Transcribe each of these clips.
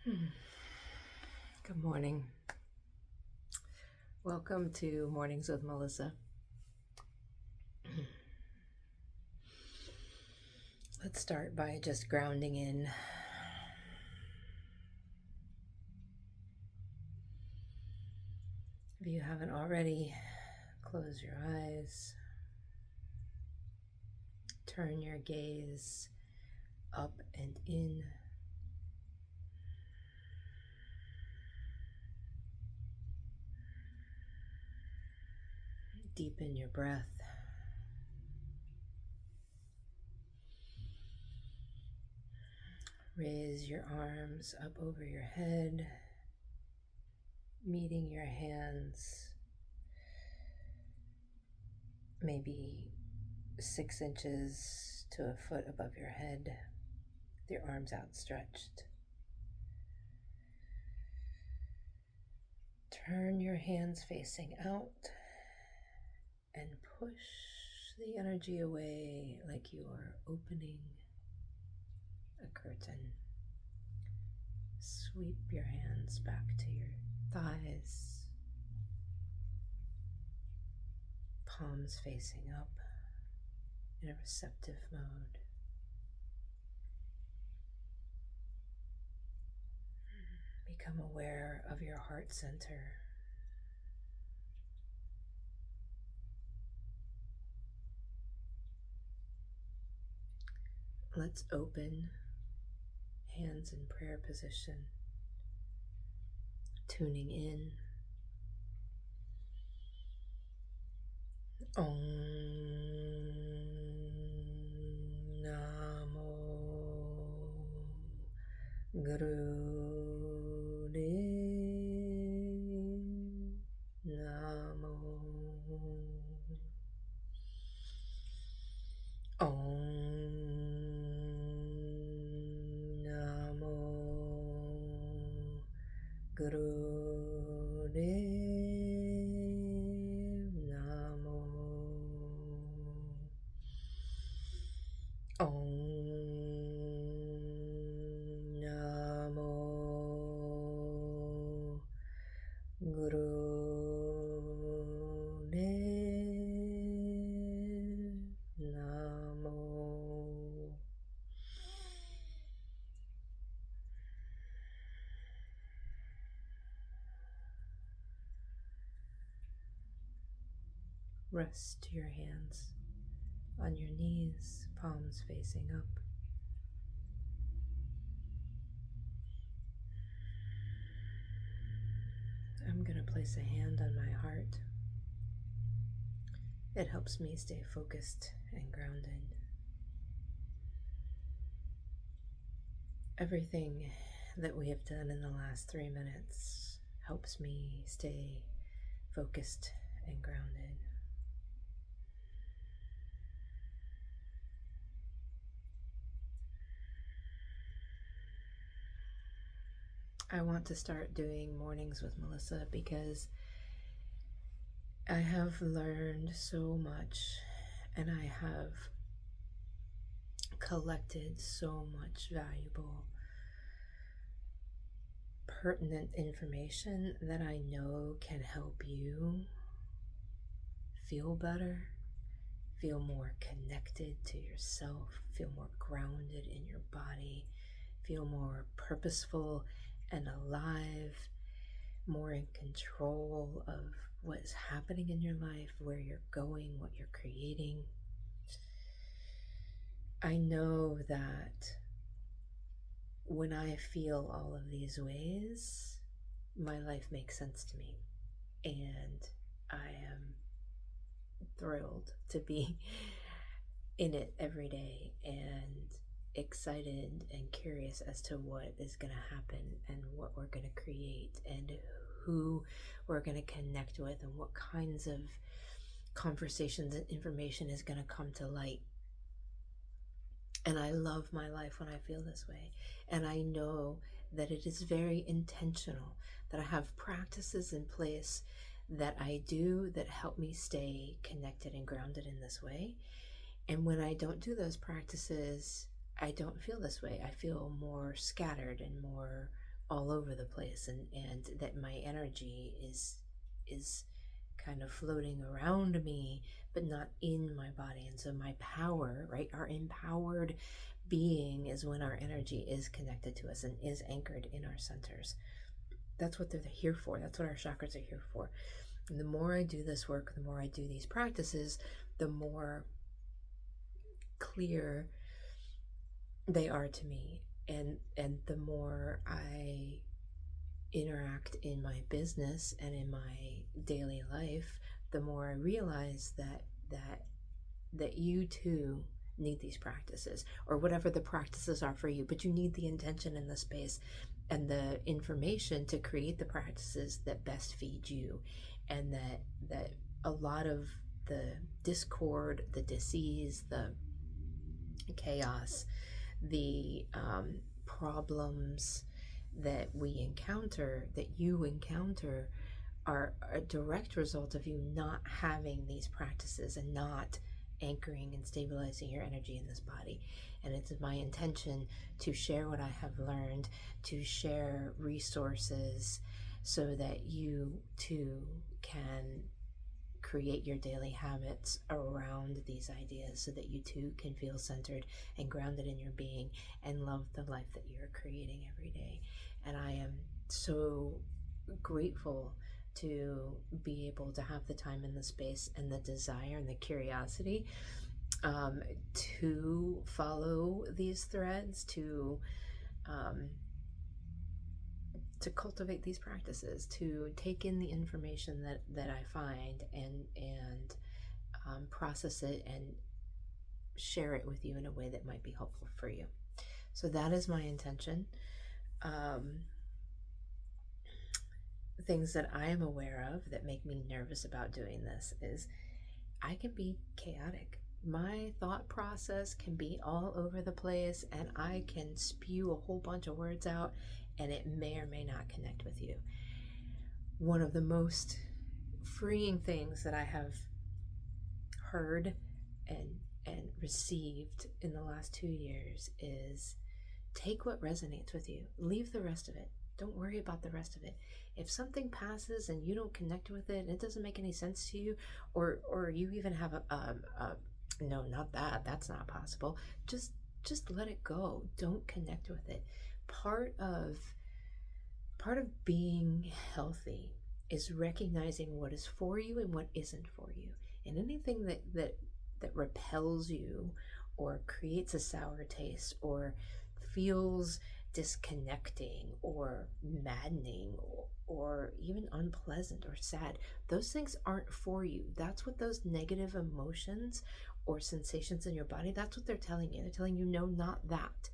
Hmm. Good morning. Welcome to Mornings with Melissa. Let's start by just grounding in. If you haven't already, close your eyes. Turn your gaze up and in. Deepen your breath. Raise your arms up over your head, meeting your hands maybe 6 inches to a foot above your head, with your arms outstretched. Turn your hands facing out and push the energy away like you are opening a curtain. Sweep your hands back to your thighs, palms facing up in a receptive mode. Become aware of your heart center. Let's open, hands in prayer position, tuning in. Om Namo Guru Namo. Om Namo Guru Namo. Om Namo Guru Namo. Rest your hands on your knees, palms facing up. I'm going to place a hand on my heart. It helps me stay focused and grounded. Everything that we have done in the last 3 minutes helps me stay focused and grounded. I want to start doing mornings with Melissa because I have learned so much and I have collected so much valuable, pertinent information that I know can help you feel better, feel more connected to yourself, feel more grounded in your body, feel more purposeful and alive, more in control of what is happening in your life, where you're going, what you're creating. I know that when I feel all of these ways, my life makes sense to me, and I am thrilled to be in it every day and excited and curious as to what is going to happen and what we're going to create and who we're going to connect with and what kinds of conversations and information is going to come to light. And I love my life when I feel this way. And I know that it is very intentional, that I have practices in place that I do that help me stay connected and grounded in this way. And when I don't do those practices, I don't feel this way. I feel more scattered and more all over the place, and that my energy is kind of floating around me but not in my body. And so my power, right, our empowered being is when our energy is connected to us and is anchored in our centers. That's what they're here for. That's what our chakras are here for. And the more I do this work, the more I do these practices, the more clear they are to me, and the more I interact in my business and in my daily life, the more I realize that you too need these practices, or whatever the practices are for you, but you need the intention and the space and the information to create the practices that best feed you. And that a lot of the discord, the disease, the chaos, the problems that we encounter, that you encounter, are a direct result of you not having these practices and not anchoring and stabilizing your energy in this body. And it's my intention to share what I have learned, to share resources so that you too can create your daily habits around these ideas, so that you too can feel centered and grounded in your being and love the life that you're creating every day. And I am so grateful to be able to have the time and the space and the desire and the curiosity to follow these threads, to cultivate these practices, to take in the information that I find, and process it and share it with you in a way that might be helpful for you. So that is my intention. Things that I am aware of that make me nervous about doing this is I can be chaotic. My thought process can be all over the place, and I can spew a whole bunch of words out, and it may or may not connect with you. One of the most freeing things that I have heard and received in the last 2 years is take what resonates with you. Leave the rest of it. Don't worry about the rest of it. If something passes and you don't connect with it and it doesn't make any sense to you, or you even have a no, not that, that's not possible, just let it go. Don't connect with it. Part of being healthy is recognizing what is for you and what isn't for you. And anything that repels you, or creates a sour taste, or feels disconnecting or maddening, or even unpleasant or sad, those things aren't for you. That's what those negative emotions or sensations in your body, that's what they're telling you. They're telling you, no, not that.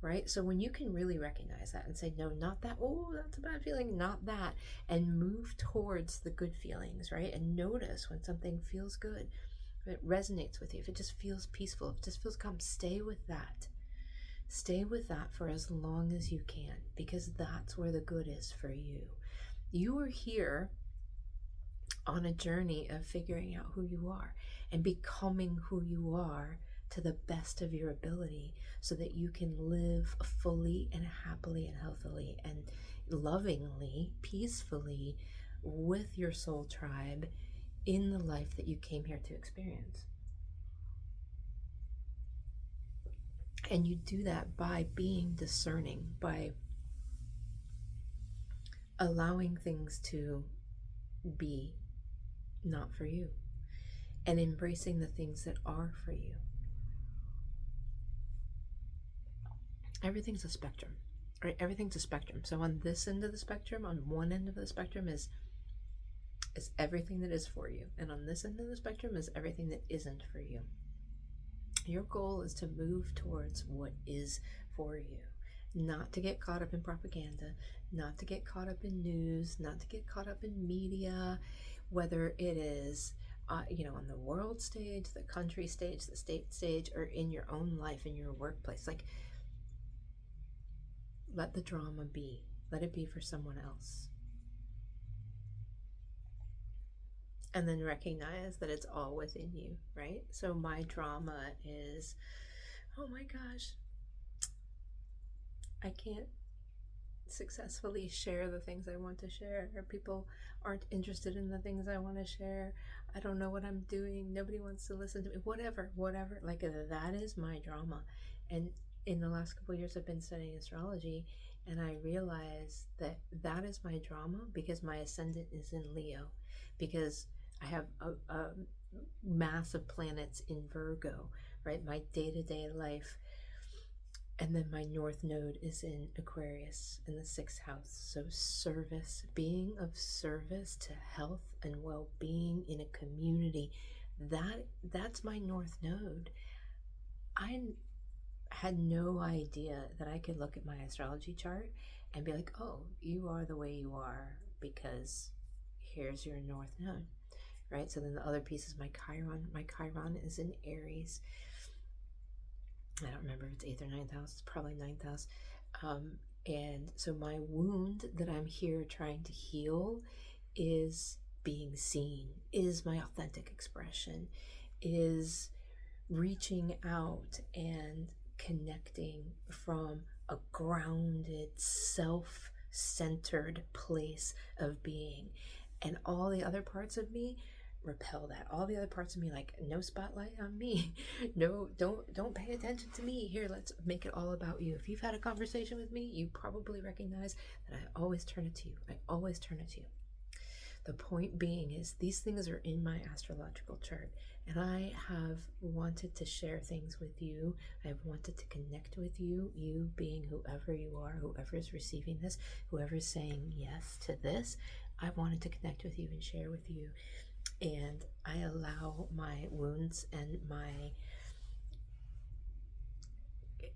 Right? So when you can really recognize that and say, no, not that, oh, that's a bad feeling, not that, and move towards the good feelings, right? And notice when something feels good, if it resonates with you, if it just feels peaceful, if it just feels calm, stay with that. Stay with that for as long as you can, because that's where the good is for you. You are here on a journey of figuring out who you are and becoming who you are to the best of your ability, so that you can live fully and happily and healthily and lovingly, peacefully with your soul tribe in the life that you came here to experience. And you do that by being discerning, by allowing things to be not for you, and embracing the things that are for you. Everything's a spectrum, right? Everything's a spectrum. So on this end of the spectrum, on one end of the spectrum is everything that is for you, and on this end of the spectrum is everything that isn't for you. Your goal is to move towards what is for you, not to get caught up in propaganda, not to get caught up in news, not to get caught up in media, whether it is on the world stage, the country stage, the state stage, or in your own life, in your workplace. Like, let the drama be. Let it be for someone else. And then recognize that it's all within you, right? So my drama is, oh my gosh, I can't successfully share the things I want to share, or people aren't interested in the things I want to share. I don't know what I'm doing. Nobody wants to listen to me. Whatever. Like that is my drama. And in the last couple of years, I've been studying astrology, and I realize that that is my drama because my ascendant is in Leo, because I have a massive planets in Virgo, right? My day-to-day life. And then my North Node is in Aquarius in the 6th house. So service, being of service to health and well-being in a community, that's my North Node. I had no idea that I could look at my astrology chart and be like, oh, you are the way you are because here's your North Node, right? So then the other piece is my Chiron. My Chiron is in Aries. I don't remember if it's 8th or 9th house. It's probably 9th house. And so my wound that I'm here trying to heal is being seen, is my authentic expression, is reaching out and connecting from a grounded, self-centered place of being. And all the other parts of me repel that. All the other parts of me, like, no spotlight on me. No, don't pay attention to me. Here, let's make it all about you. If you've had a conversation with me, you probably recognize that I always turn it to you. I always turn it to you. The point being is these things are in my astrological chart, and I have wanted to share things with you. I've wanted to connect with you, you being whoever you are, whoever is receiving this, whoever is saying yes to this. I wanted to connect with you and share with you. And I allow my wounds and my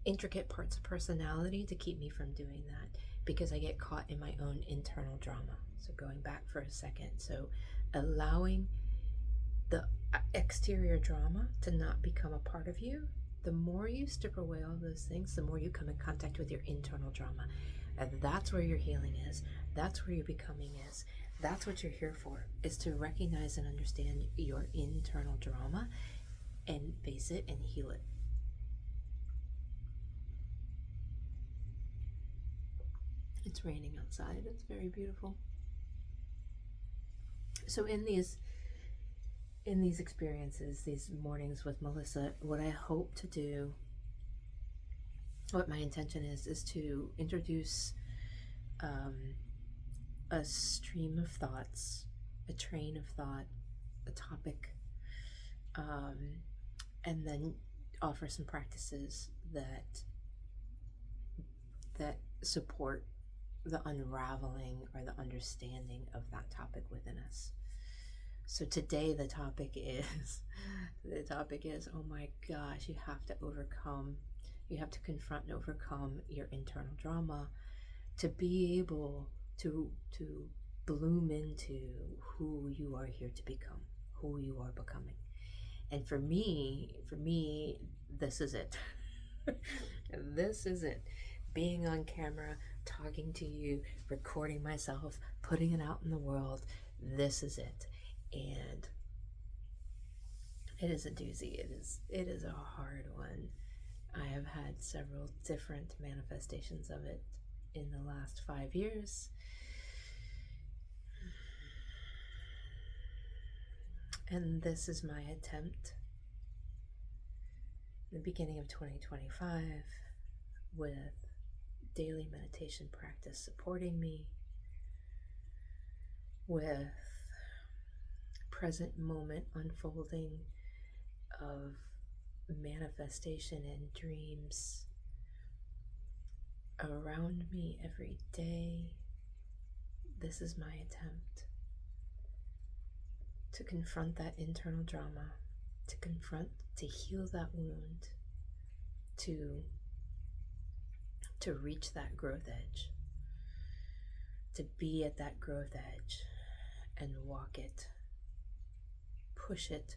intricate parts of personality to keep me from doing that because I get caught in my own internal drama. So going back for a second, so allowing the exterior drama to not become a part of you, the more you strip away all those things, the more you come in contact with your internal drama. And that's where your healing is. That's where your becoming is. That's what you're here for, is to recognize and understand your internal drama and face it and heal it. It's raining outside. It's very beautiful. So in these experiences, these mornings with Melissa, what I hope to do, what my intention is to introduce a stream of thoughts, a train of thought, a topic, and then offer some practices that support the unraveling or the understanding of that topic within us. So today the topic is, oh my gosh, you have to confront and overcome your internal drama to be able to bloom into who you are here to become, who you are becoming. And for me, this is it. This is it. Being on camera, talking to you, recording myself, putting it out in the world, this is it. And it is a doozy. It is a hard one. I have had several different manifestations of it in the last 5 years. And this is my attempt in the beginning of 2025 with daily meditation practice supporting me, with present moment unfolding of manifestation and dreams around me every day. This is my attempt to confront that internal drama, to heal that wound, to reach that growth edge, to be at that growth edge and walk it, push that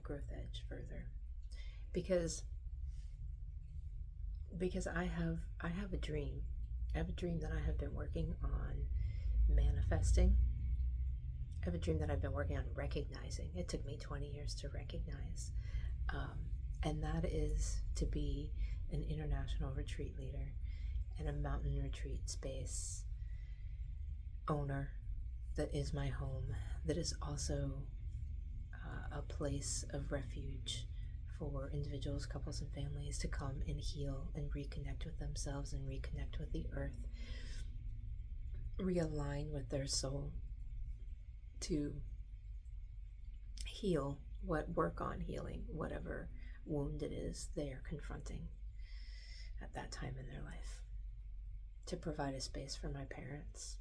growth edge further. Because I have a dream. I have a dream that I have been working on manifesting. I have a dream that I've been working on recognizing. It took me 20 years to recognize. And that is to be an international retreat leader. and a mountain retreat space owner that is my home, that is also a place of refuge for individuals, couples, and families to come and heal and reconnect with themselves and reconnect with the earth, realign with their soul, to heal, work on healing whatever wound it is they are confronting at that time in their life, to provide a space for my parents,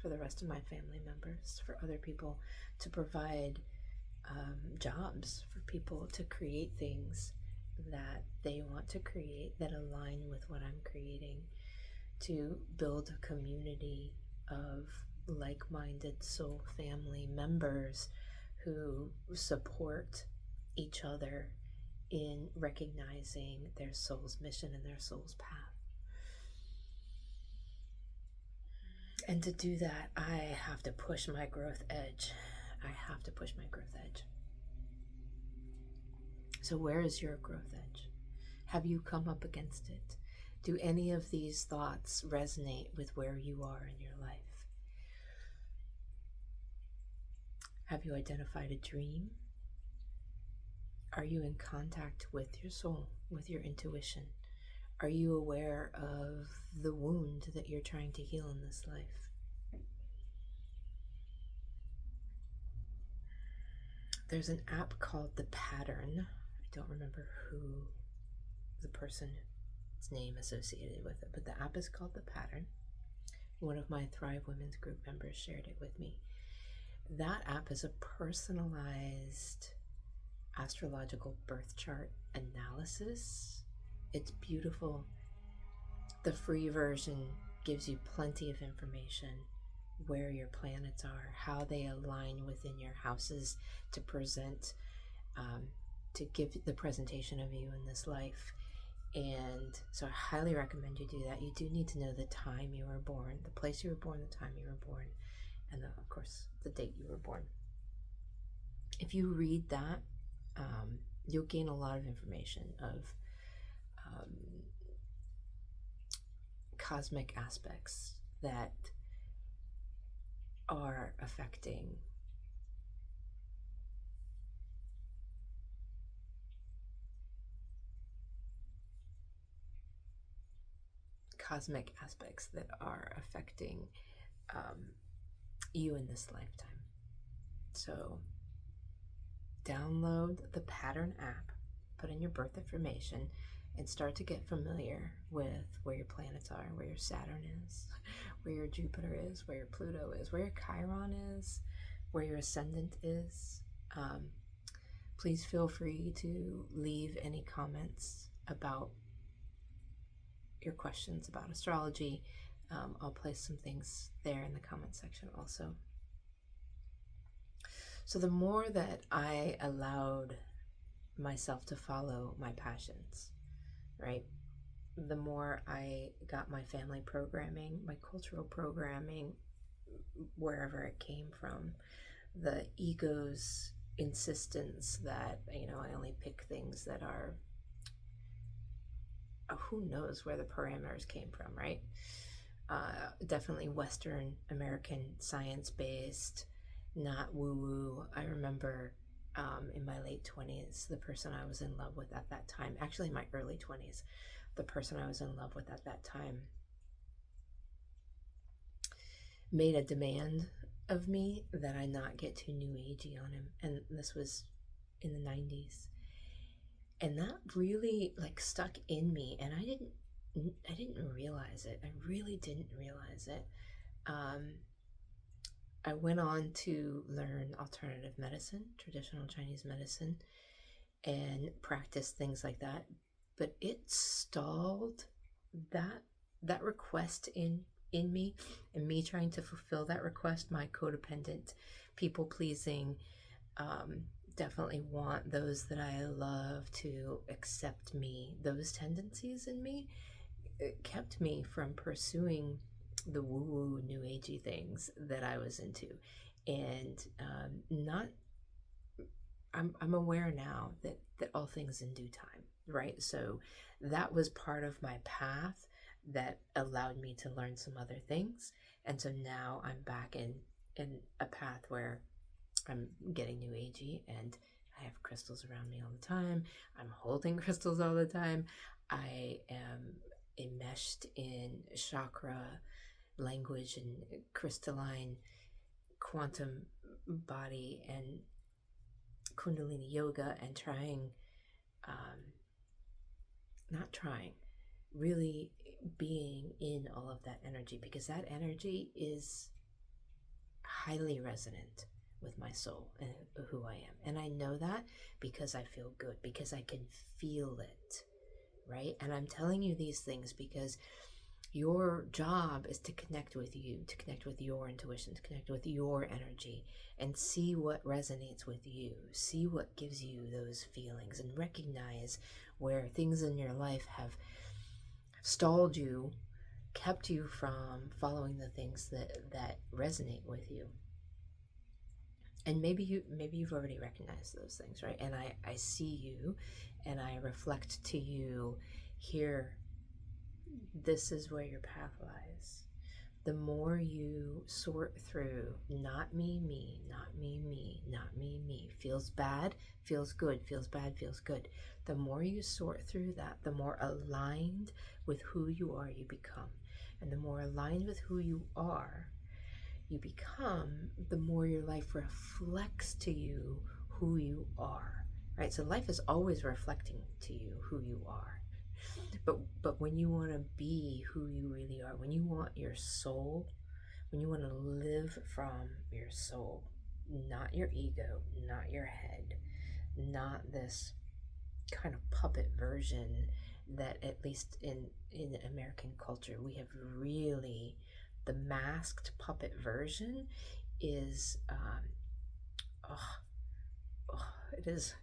for the rest of my family members, for other people, to provide jobs for people to create things that they want to create that align with what I'm creating, to build a community of like-minded soul family members who support each other in recognizing their soul's mission and their soul's path. And to do that, I have to push my growth edge. I have to push my growth edge. So where is your growth edge? Have you come up against it? Do any of these thoughts resonate with where you are in your life? Have you identified a dream? Are you in contact with your soul, with your intuition? Are you aware of the wound that you're trying to heal in this life? There's an app called The Pattern. I don't remember who the person's name associated with it, but the app is called The Pattern. One of my Thrive Women's group members shared it with me. That app is a personalized astrological birth chart analysis. It's beautiful. The free version gives you plenty of information, where your planets are, how they align within your houses to present, to give the presentation of you in this life. And so I highly recommend you do that. You do need to know the time you were born, the place you were born, the time you were born, and of course, the date you were born. If you read that, you'll gain a lot of information of cosmic aspects that are affecting you in this lifetime. So download the Pattern app, put in your birth information, and start to get familiar with where your planets are, where your Saturn is, where your Jupiter is, where your Pluto is, where your Chiron is, where your ascendant is. Please feel free to leave any comments about your questions about astrology. I'll place some things there in the comment section also. So the more that I allowed myself to follow my passions, right, the more I got my family programming, my cultural programming, wherever it came from, the ego's insistence that, I only pick things that are, who knows where the parameters came from, right? Definitely Western American science-based, not woo-woo. I remember in my late 20s, the person I was in love with at that time, actually in my early 20s, the person I was in love with at that time made a demand of me that I not get too new agey on him. And this was in the 90s. And that really stuck in me, and I didn't realize it. I really didn't realize it. I went on to learn alternative medicine, traditional Chinese medicine, and practice things like that. But it stalled that request in me, and me trying to fulfill that request. My codependent, people-pleasing, definitely want those that I love to accept me. Those tendencies in me, it kept me from pursuing the woo-woo new agey things that I was into. And I'm aware now that all things in due time, right? So that was part of my path. that allowed me to learn some other things. And so now I'm back in a path where I'm getting new agey, and I have crystals around me all the time. I'm holding crystals all the time. I am enmeshed in chakra language and crystalline quantum body and kundalini yoga, and not trying, really being in all of that energy, because that energy is highly resonant with my soul and who I am. And I know that because I feel good, because I can feel it, right? And I'm telling you these things because your job is to connect with you, to connect with your intuition, to connect with your energy, and see what resonates with you, see what gives you those feelings, and recognize where things in your life have stalled you, kept you from following the things that resonate with you. And maybe you've already recognized those things, right? And I see you, and I reflect to you here, this is where your path lies. The more you sort through not me, me, not me, me, not me, me, feels bad, feels good, feels bad, feels good. The more you sort through that, the more aligned with who you are you become. And the more aligned with who you are you become, the more your life reflects to you who you are, right? So life is always reflecting to you who you are. But when you want to be who you really are, when you want your soul, when you want to live from your soul, not your ego, not your head, not this kind of puppet version that, at least in American culture, we have really, the masked puppet version is it is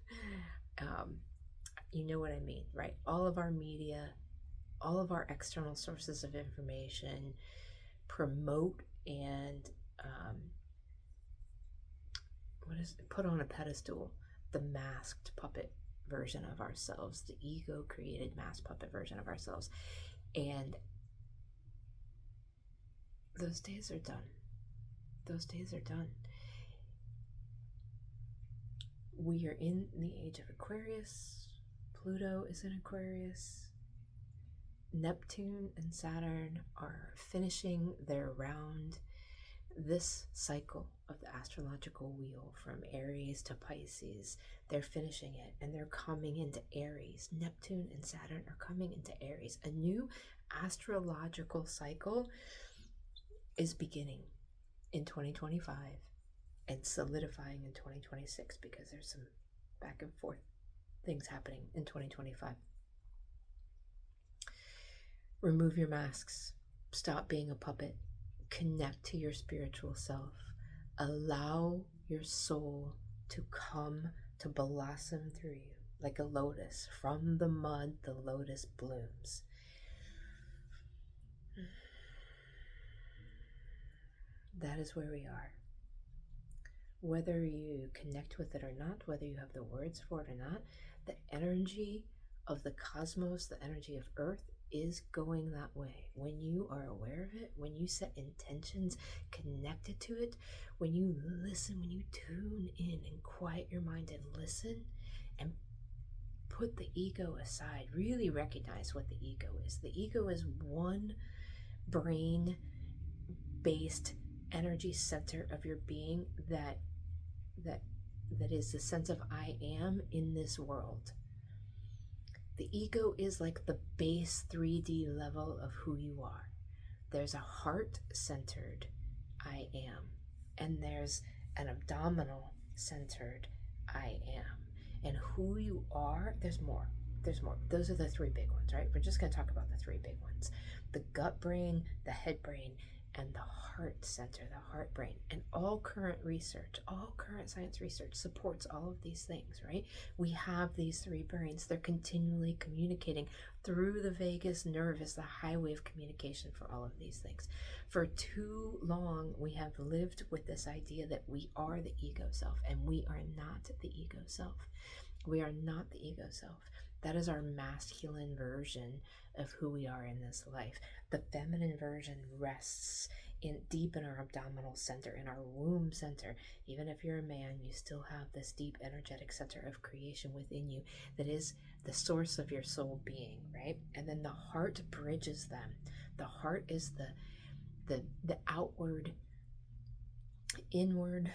you know what I mean, right? All of our media, all of our external sources of information promote and put on a pedestal the masked puppet version of ourselves, the ego created masked puppet version of ourselves. And those days are done. Those days are done. We are in the age of Aquarius. Pluto is in Aquarius. Neptune and Saturn are finishing their round. This cycle of the astrological wheel from Aries to Pisces, they're finishing it, and they're coming into Aries. Neptune and Saturn are coming into Aries. A new astrological cycle is beginning in 2025 and solidifying in 2026, because there's some back and forth things happening in 2025. Remove your masks. Stop being a puppet. Connect to your spiritual self. Allow your soul to come to blossom through you like a lotus. From the mud, the lotus blooms. That is where we are. Whether you connect with it or not, whether you have the words for it or not, the energy of the cosmos, the energy of Earth, is going that way. When you are aware of it, when you set intentions connected to it, when you listen, when you tune in and quiet your mind and listen and put the ego aside, really recognize what the ego is. The ego is one brain based energy center of your being that is the sense of I am in this world. The ego is like the base 3D level of who you are. There's a heart-centered I am, and there's an abdominal centered I am. And who you are, there's more. There's more. Those are the three big ones, right? We're just going to talk about the three big ones. The gut brain, the head brain, and the heart center, the heart brain. And all current research, all current science research supports all of these things, right? We have these three brains. They're continually communicating through the vagus nerve is the highway of communication for all of these things. For too long, we have lived with this idea that we are the ego self, and we are not the ego self. We are not the ego self. That is our masculine version of who we are in this life. The feminine version rests deep in our abdominal center, in our womb center. Even if you're a man, you still have this deep energetic center of creation within you that is the source of your soul being, right? And then the heart bridges them. The heart is the outward, inward,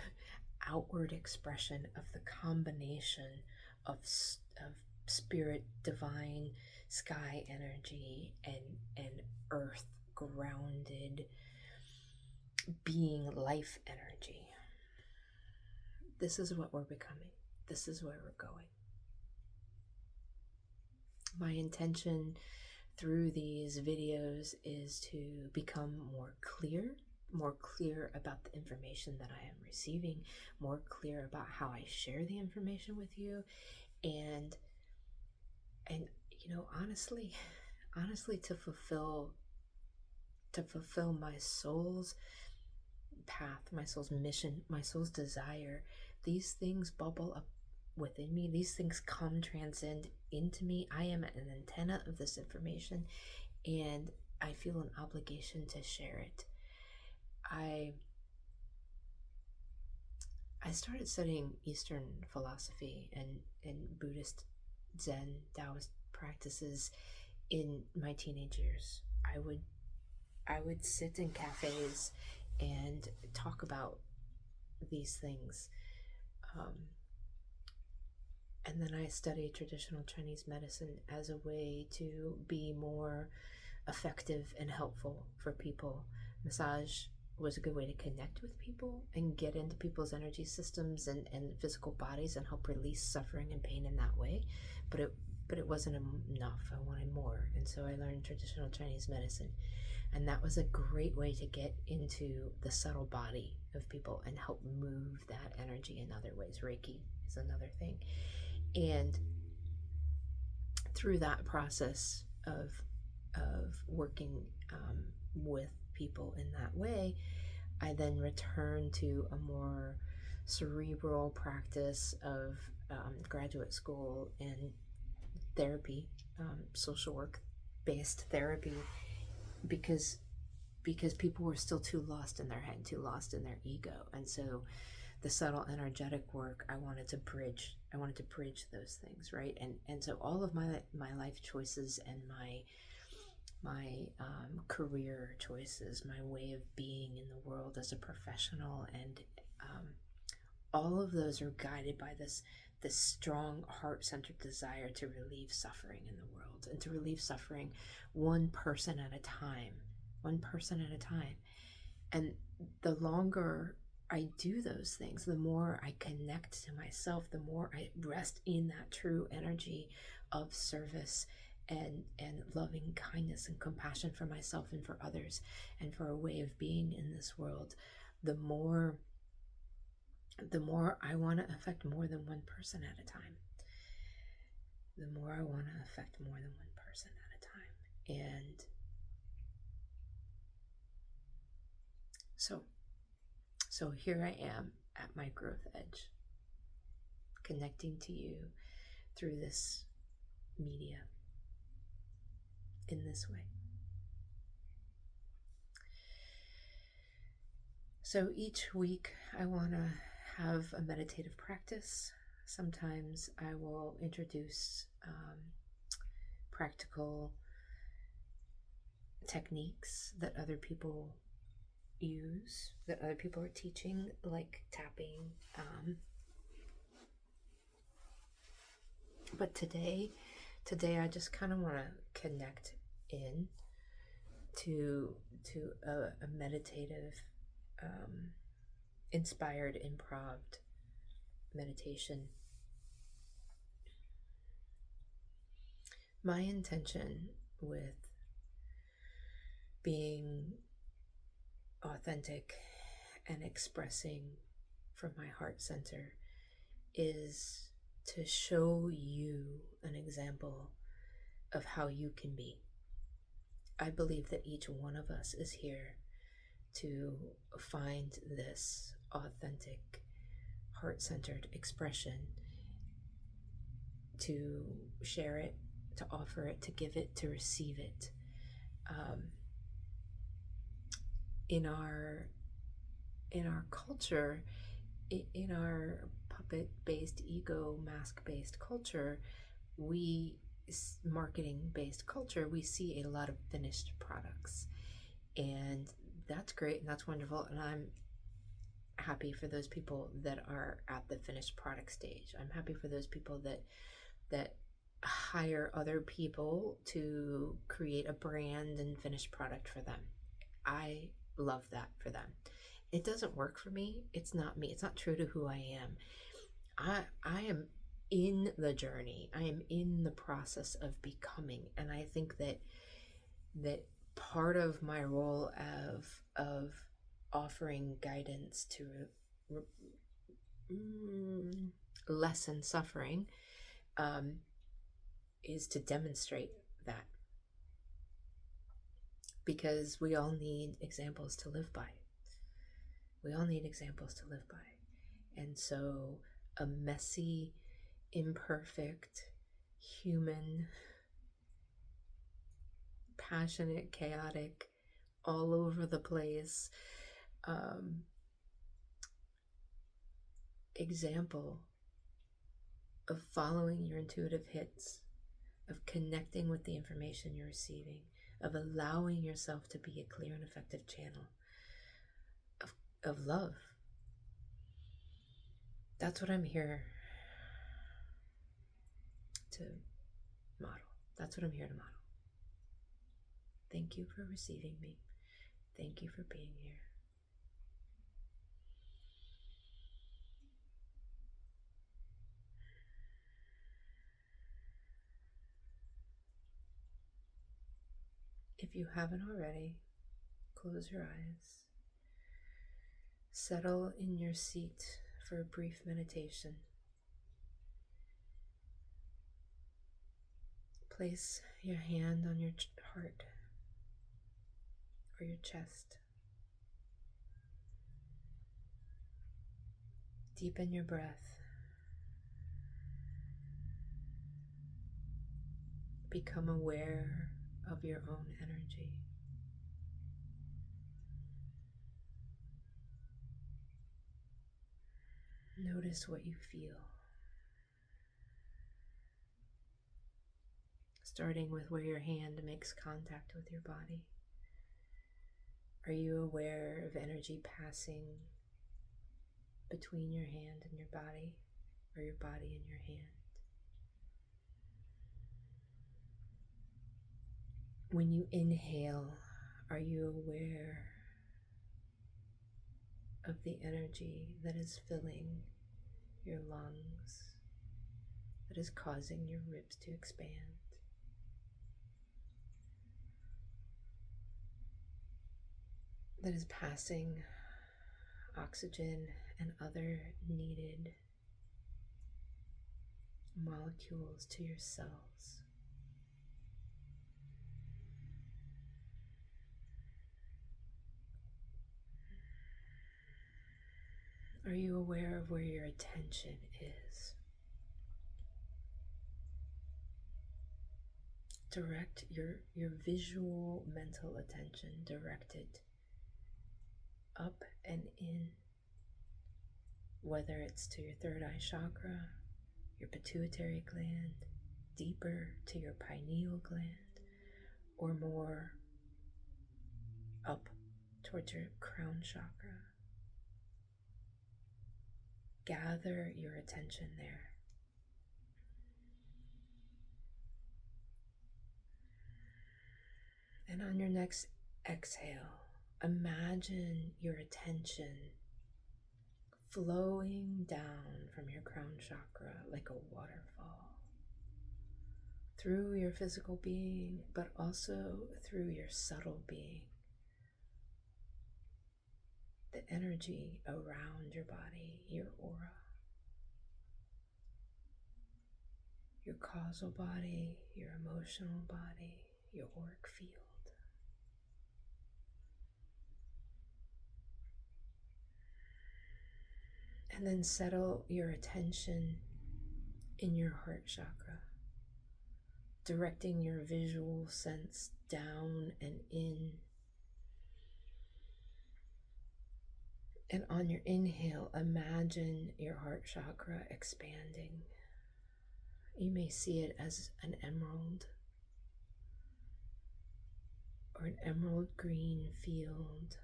outward expression of the combination of spirit, divine, sky energy, and earth grounded being, life energy. This is what we're becoming. This is where we're going. My intention through these videos is to become more clear about the information that I am receiving, more clear about how I share the information with you, and honestly to fulfill my soul's path, my soul's mission, my soul's desire. These things bubble up within me. These things transcend into me. I am an antenna of this information, and I feel an obligation to share it. I started studying Eastern philosophy and Buddhist Zen Taoist practices in my teenage years. I would sit in cafes and talk about these things. And then I studied traditional Chinese medicine as a way to be more effective and helpful for people. Massage was a good way to connect with people and get into people's energy systems and physical bodies and help release suffering and pain in that way. But it wasn't enough. I wanted more. And so I learned traditional Chinese medicine. And that was a great way to get into the subtle body of people and help move that energy in other ways. Reiki is another thing. And through that process of working with people in that way, I then returned to a more cerebral practice of graduate school and therapy, social work based therapy, because people were still too lost in their head, too lost in their ego. And so the subtle energetic work, I wanted to bridge those things, right? And so all of my life choices and my career choices, my way of being in the world as a professional, and all of those are guided by this strong heart-centered desire to relieve suffering in the world, and to relieve suffering one person at a time. And the longer I do those things, the more I connect to myself, the more I rest in that true energy of service and loving kindness and compassion for myself and for others and for a way of being in this world, the more I want to affect more than one person at a time. The more I want to affect more than one person at a time. And so here I am at my growth edge, connecting to you through this media in this way. So each week I want to have a meditative practice. Sometimes I will introduce practical techniques that other people use, that other people are teaching, like tapping. But today I just kind of want to connect in to a meditative, inspired improv meditation. My intention with being authentic and expressing from my heart center is to show you an example of how you can be. I believe that each one of us is here to find this authentic, heart-centered expression to share it, to offer it, to give it, to receive it. Um, in our culture, in our puppet-based, ego mask-based culture, we marketing-based culture, we see a lot of finished products, and that's great and that's wonderful, and I'm happy for those people that are at the finished product stage. I'm happy for those people that hire other people to create a brand and finished product for them. I love that for them. It doesn't work for me. It's not me. It's not true to who I am. I am in the journey. I am in the process of becoming, and I think that part of my role of offering guidance to lessen suffering um, is to demonstrate that, because we all need examples to live by. We all need examples to live by. And so a messy, imperfect, human, passionate, chaotic, all over the place example of following your intuitive hits, of connecting with the information you're receiving, of allowing yourself to be a clear and effective channel of love. That's what I'm here to model. That's what I'm here to model. Thank you for receiving me. Thank you for being here. If you haven't already, close your eyes. Settle in your seat for a brief meditation. Place your hand on your heart or your chest. Deepen your breath. Become aware of your own energy. Notice what you feel. Starting with where your hand makes contact with your body. Are you aware of energy passing between your hand and your body, or your body and your hand? When you inhale, are you aware of the energy that is filling your lungs, that is causing your ribs to expand? That is passing oxygen and other needed molecules to your cells. Are you aware of where your attention is? Direct your visual mental attention, direct it up and in, whether it's to your third eye chakra, your pituitary gland, deeper to your pineal gland, or more up towards your crown chakra. Gather your attention there. And on your next exhale, imagine your attention flowing down from your crown chakra like a waterfall through your physical being, but also through your subtle being. The energy around your body, your aura, your causal body, your emotional body, your auric field. And then settle your attention in your heart chakra, directing your visual sense down and in. And on your inhale, imagine your heart chakra expanding. You may see it as an emerald or an emerald green field.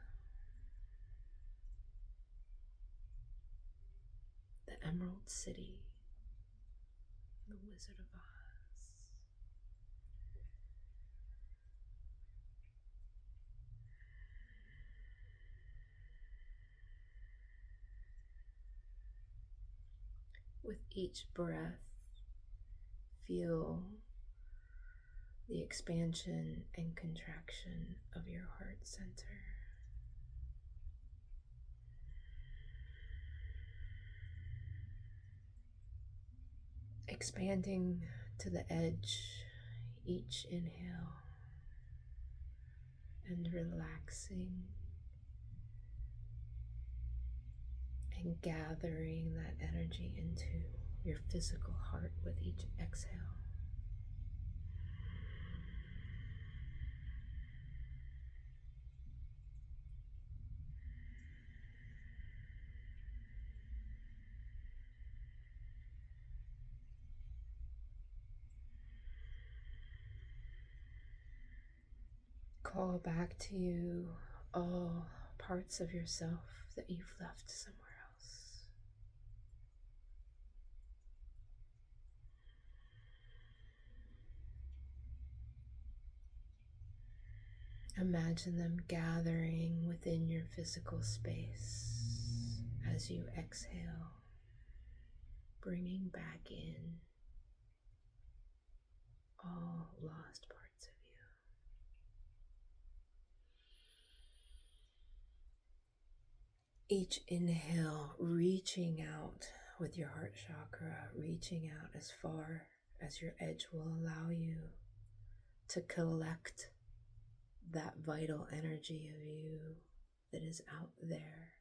The Emerald City, the Wizard of Oz. With each breath, feel the expansion and contraction of your heart center. Expanding to the edge each inhale and relaxing and gathering that energy into your physical heart with each exhale. Call back to you all parts of yourself that you've left somewhere else. Imagine them gathering within your physical space as you exhale, bringing back in all lost parts of you. Each inhale, reaching out with your heart chakra, reaching out as far as your edge will allow you to collect that vital energy of you that is out there,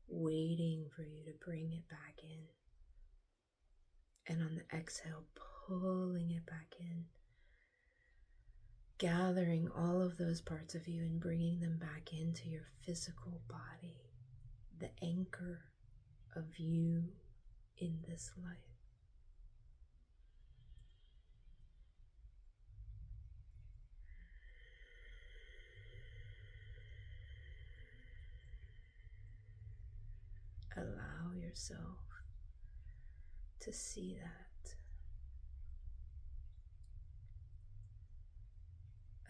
waiting for you to bring it back in. And on the exhale, pulling it back in, gathering all of those parts of you and bringing them back into your physical body, the anchor of you in this life. Allow yourself to see that.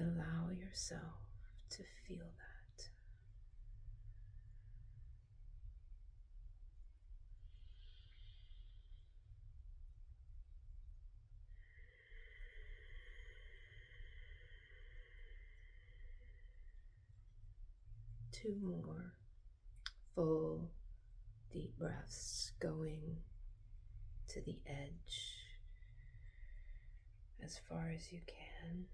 Allow yourself to feel that. Two more full deep breaths, going to the edge as far as you can,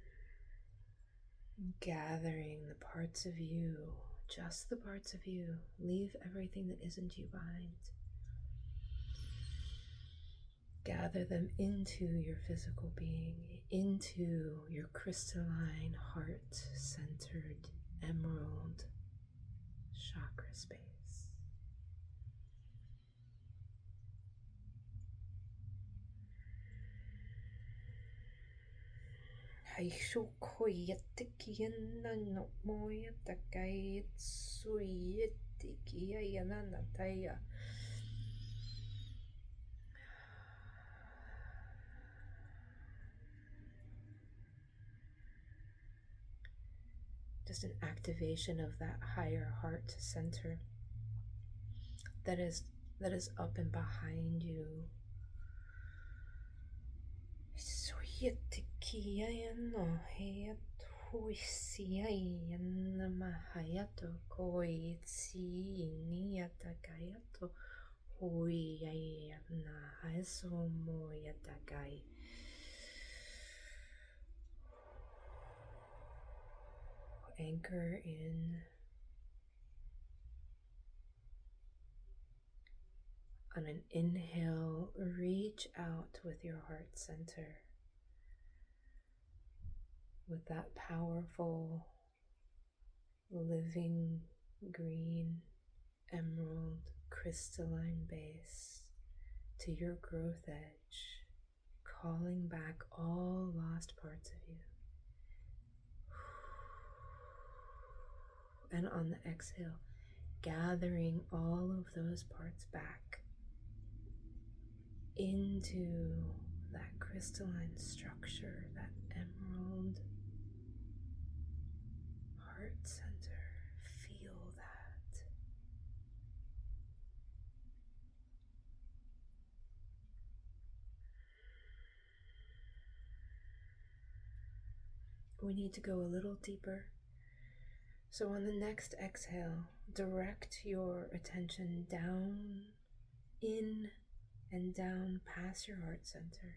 gathering the parts of you, just the parts of you. Leave everything that isn't you behind. Gather them into your physical being, into your crystalline, heart-centered, emerald chakra space. Just an activation of that higher heart center that is up and behind you. Anchor in On an inhale, reach out with your heart center with that powerful, living, green, emerald, crystalline base to your growth edge, calling back all lost parts of you. And on the exhale, gathering all of those parts back into that crystalline structure, that emerald heart center. Feel that. We need to go a little deeper. So on the next exhale, direct your attention down, in, and down past your heart center,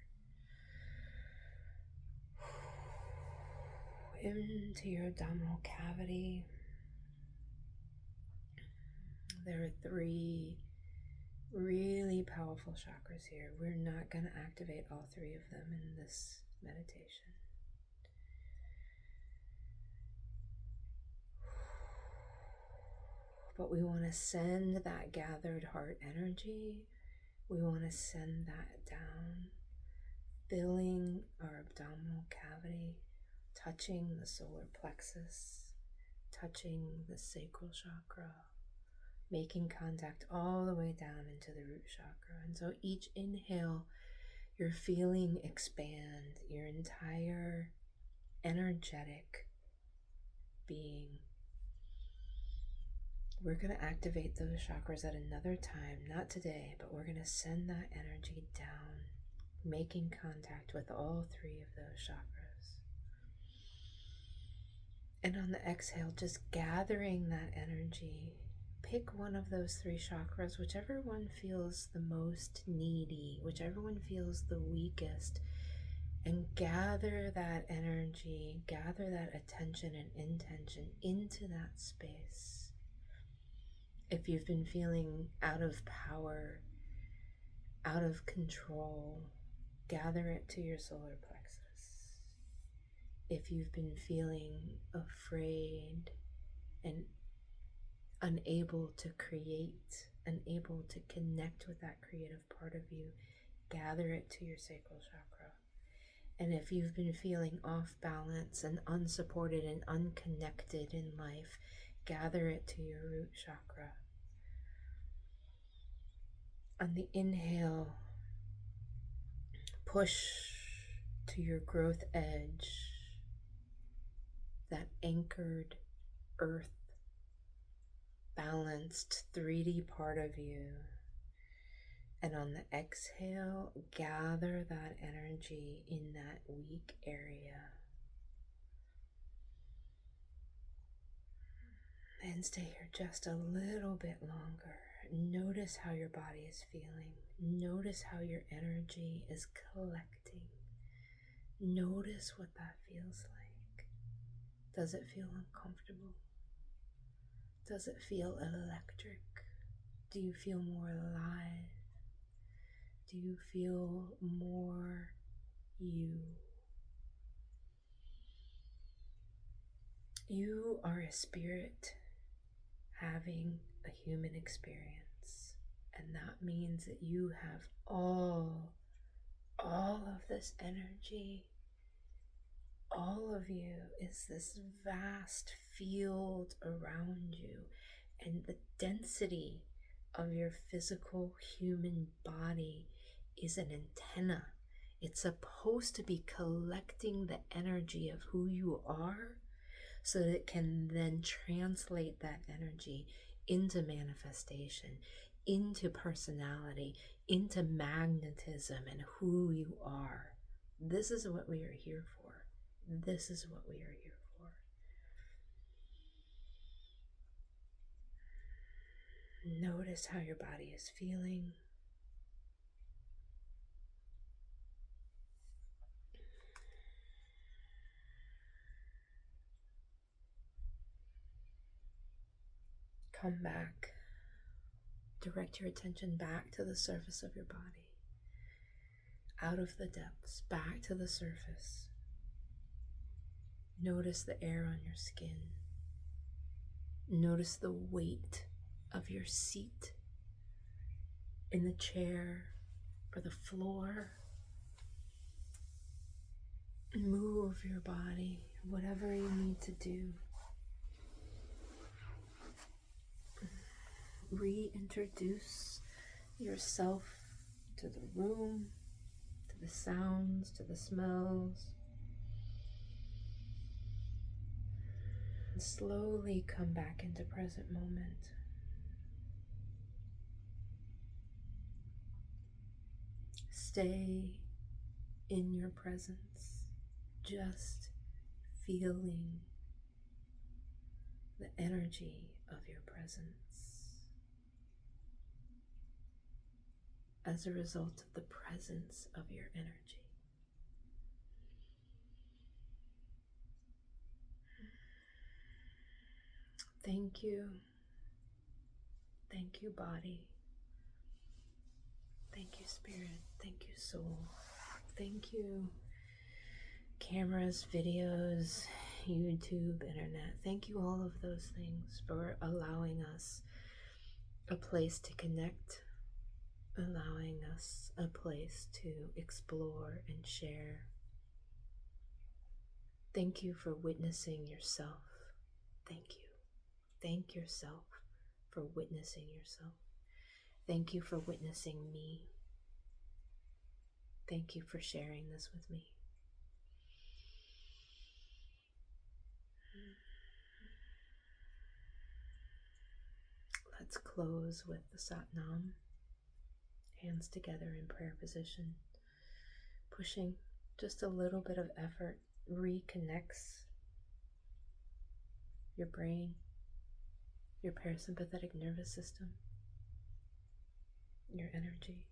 into your abdominal cavity. There are 3 really powerful chakras here. We're not going to activate all 3 of them in this meditation. But we want to send that gathered heart energy, we want to send that down, filling our abdominal cavity, touching the solar plexus, touching the sacral chakra, making contact all the way down into the root chakra. And so each inhale, you're feeling expand your entire energetic being. We're going to activate those chakras at another time, not today, but we're going to send that energy down, making contact with all 3 of those chakras. And on the exhale, just gathering that energy. Pick one of those 3 chakras, whichever one feels the most needy, whichever one feels the weakest, and gather that energy, gather that attention and intention into that space. If you've been feeling out of power, out of control, gather it to your solar plexus. If you've been feeling afraid and unable to create, unable to connect with that creative part of you, gather it to your sacral chakra. And if you've been feeling off balance and unsupported and unconnected in life, gather it to your root chakra. On the inhale, push to your growth edge, that anchored earth, balanced 3D part of you. And on the exhale, gather that energy in that weak area. And stay here just a little bit longer. Notice how your body is feeling. Notice how your energy is collecting. Notice what that feels like. Does it feel uncomfortable? Does it feel electric? Do you feel more alive? Do you feel more you? You are a spirit having a human experience, and that means that you have all of this energy. All of you is this vast field around you, and the density of your physical human body is an antenna. It's supposed to be collecting the energy of who you are so that it can then translate that energy into manifestation, into personality, into magnetism and who you are. This is what we are here for. This is what we are here for. Notice how your body is feeling. Come back Direct your attention back to the surface of your body, out of the depths, back to the surface. Notice the air on your skin. Notice the weight of your seat in the chair or the floor. Move your body, whatever you need to do. Reintroduce yourself to the room, to the sounds, to the smells. And slowly come back into present moment. Stay in your presence, just feeling the energy of your presence as a result of the presence of your energy. Thank you. Thank you, body. Thank you, spirit. Thank you, soul. Thank you, cameras, videos, YouTube, internet. Thank you, all of those things, for allowing us a place to connect, allowing us a place to explore and share. Thank you for witnessing yourself. Thank you. Thank yourself for witnessing yourself. Thank you for witnessing me. Thank you for sharing this with me. Let's close with the Satnam. Hands together in prayer position. Pushing just a little bit of effort reconnects your brain, your parasympathetic nervous system, your energy.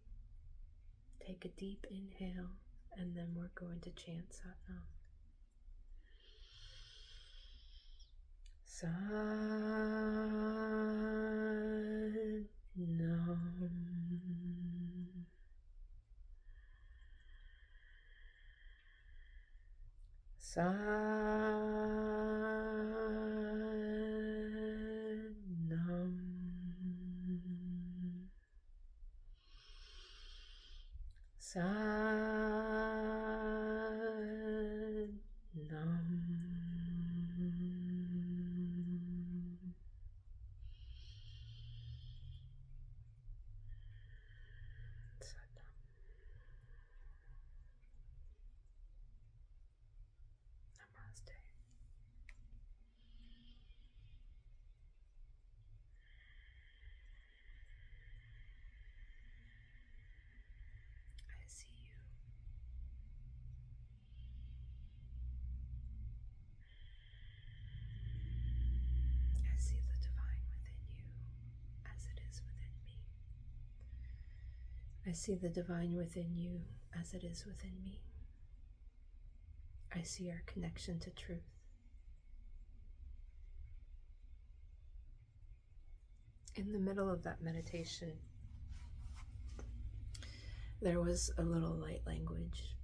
Take a deep inhale, and then we're going to chant Satnam. Satnam. Satnam. Satnam. Namaste. I see you. I see the divine within you as it is within me. I see the divine within you as it is within me. I see our connection to truth. In the middle of that meditation, there was a little light language.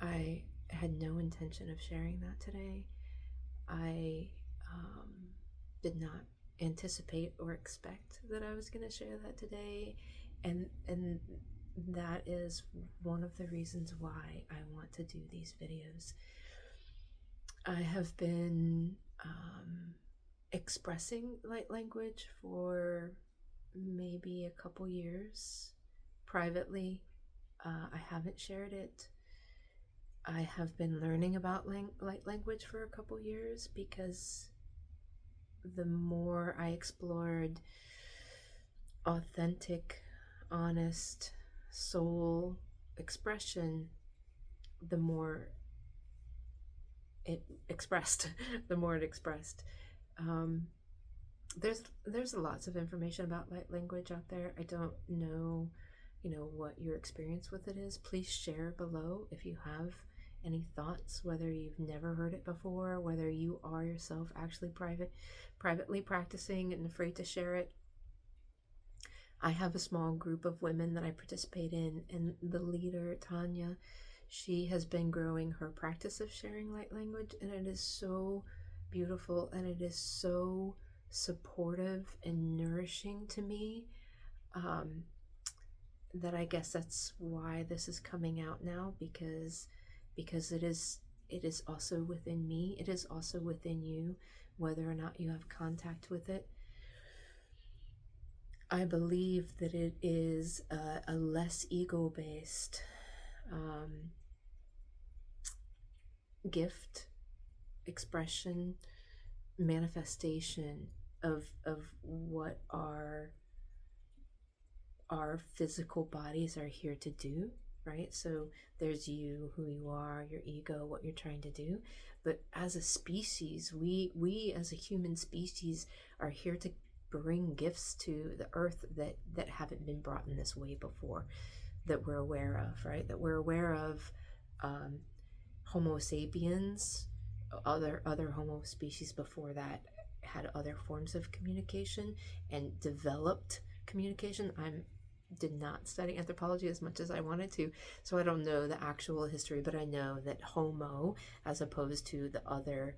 I had no intention of sharing that today. I did not anticipate or expect that I was going to share that today, and that is one of the reasons why I want to do these videos. I have been expressing light language for maybe a couple years privately. I haven't shared it. I have been learning about light language for a couple years because the more I explored authentic, honest soul expression, the more it expressed. There's lots of information about light language out there. I don't know, what your experience with it is. Please share below if you have any thoughts, whether you've never heard it before, whether you are yourself actually privately practicing and afraid to share it. I have a small group of women that I participate in, and the leader, Tanya, she has been growing her practice of sharing light language, and it is so beautiful and it is so supportive and nourishing to me, um, that I guess that's why this is coming out now, because it is also within me. It is also within you, whether or not you have contact with it. I believe that it is a less ego-based gift, expression, manifestation of what our physical bodies are here to do, right? So there's you, who you are, your ego, what you're trying to do. But as a species, we as a human species are here to bring gifts to the earth that haven't been brought in this way before, that we're aware of, right? That we're aware of. Homo sapiens, other Homo species before that had other forms of communication and developed communication. I did not study anthropology as much as I wanted to, so I don't know the actual history, but I know that Homo, as opposed to the other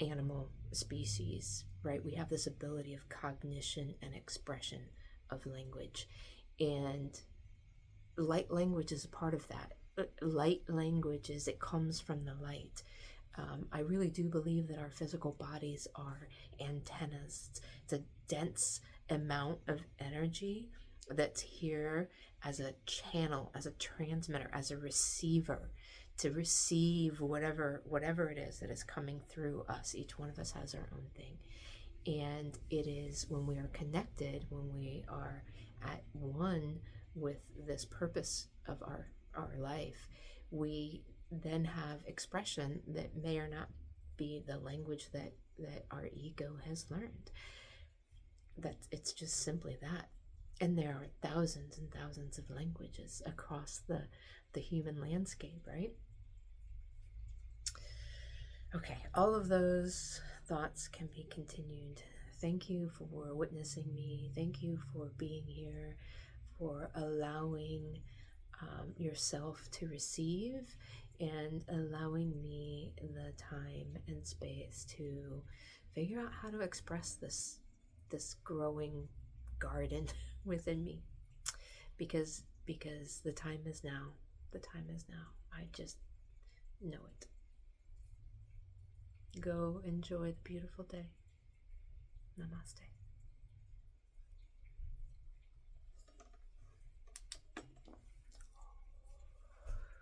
animal species, right, we have this ability of cognition and expression of language, and light language is a part of that. Light language is, it comes from the light. I really do believe that our physical bodies are antennas. It's a dense amount of energy that's here as a channel, as a transmitter, as a receiver, to receive whatever it is that is coming through us. Each one of us has our own thing. And it is when we are connected, when we are at one with this purpose of our life, we then have expression that may or not be the language that our ego has learned. That it's just simply that. And there are thousands and thousands of languages across the human landscape, right? Okay, all of those thoughts can be continued. Thank you for witnessing me. Thank you for being here, for allowing yourself to receive, and allowing me the time and space to figure out how to express this growing garden within me, because the time is now. The time is now. I just know it. Go enjoy the beautiful day. Namaste.